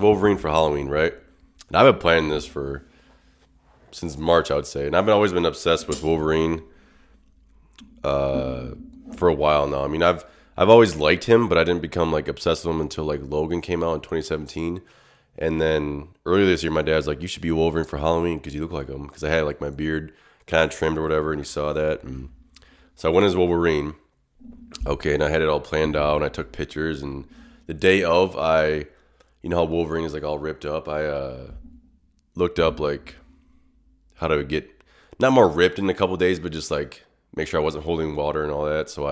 Wolverine for Halloween, right? And I've been planning this since March, I would say. And I've always been obsessed with Wolverine for a while now. I mean, I've always liked him, but I didn't become like obsessed with him until like Logan came out in 2017. And then earlier this year, my dad's like, "You should be Wolverine for Halloween because you look like him." Because I had like my beard kind of trimmed or whatever, and he saw that. And so I went as Wolverine. Okay, and I had it all planned out, and I took pictures. And the day of, you know how Wolverine is like all ripped up. I looked up like how to get not more ripped in a couple days, but just like make sure I wasn't holding water and all that. So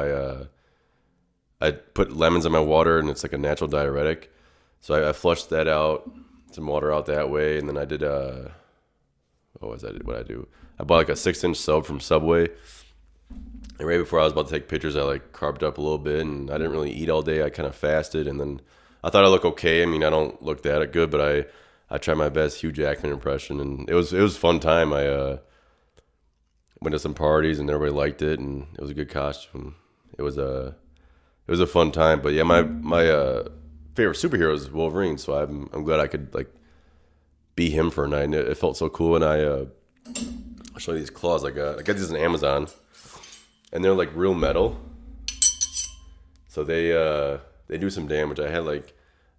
I put lemons in my water, and it's like a natural diuretic. So I flushed that out, some water out that way, and then I did what was that? What I do? I bought like a 6-inch sub from Subway. And right before I was about to take pictures, I like carved up a little bit, and I didn't really eat all day. I kind of fasted, and then I thought I looked okay. I mean, I don't look that good, but I tried my best Hugh Jackman impression, and it was a fun time. I went to some parties, and everybody liked it, and it was a good costume. It was a fun time. But yeah, my favorite superhero is Wolverine, so I'm glad I could like be him for a night. And it felt so cool, and I'll show you these claws I got. I got these on Amazon. And they're like real metal, so they do some damage. I had like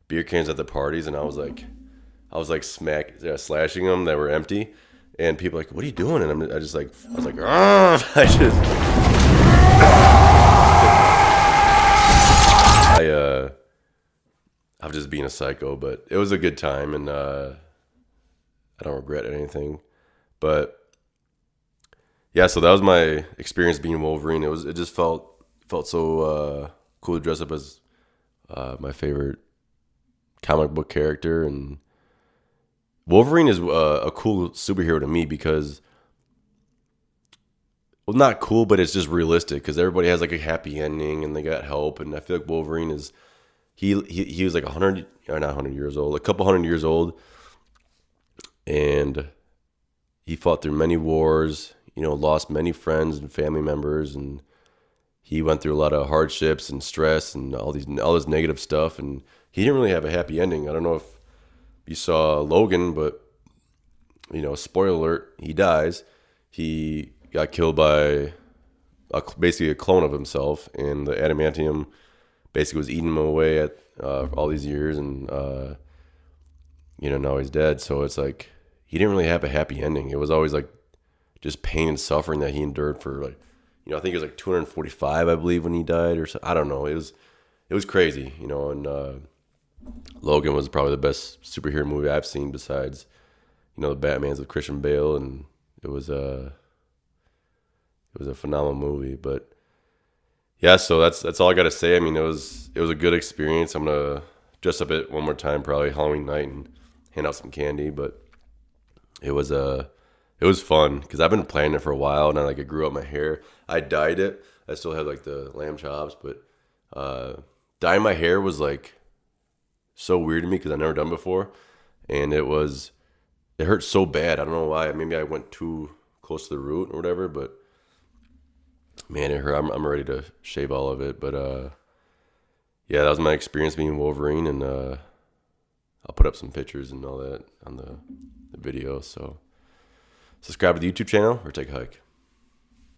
beer cans at the parties, and I was like slashing them that were empty, and people were like, "What are you doing?" And I was like, I'm just being a psycho, but it was a good time, and I don't regret anything, but. Yeah, so that was my experience being Wolverine. It just felt so cool to dress up as my favorite comic book character, and Wolverine is a cool superhero to me because, well, not cool, but it's just realistic because everybody has like a happy ending and they got help, and I feel like Wolverine is he was like 100 or not 100 years old, a couple hundred years old, and he fought through many wars. You know, lost many friends and family members, and he went through a lot of hardships and stress and all this negative stuff, and he didn't really have a happy ending. I don't know if you saw Logan, but you know, spoiler alert, he dies. He got killed by basically a clone of himself, and the adamantium basically was eating him away at all these years, and you know, now he's dead. So it's like he didn't really have a happy ending. It was always like just pain and suffering that he endured for like, you know, I think it was like 245, I believe, when he died, or so. I don't know. It was crazy, you know. And Logan was probably the best superhero movie I've seen besides, you know, the Batman's with Christian Bale, and it was a phenomenal movie. But yeah, so that's all I got to say. I mean, it was a good experience. I'm gonna dress up it one more time, probably Halloween night, and hand out some candy. But it was fun because I've been planning it for a while, and I grew up my hair. I dyed it. I still have like the lamb chops, but dyeing my hair was like so weird to me because I've never done it before, and it hurt so bad. I don't know why. Maybe I went too close to the root or whatever, but man, it hurt. I'm ready to shave all of it, but yeah, that was my experience being Wolverine, and I'll put up some pictures and all that on the video. So subscribe to the YouTube channel or take a hike.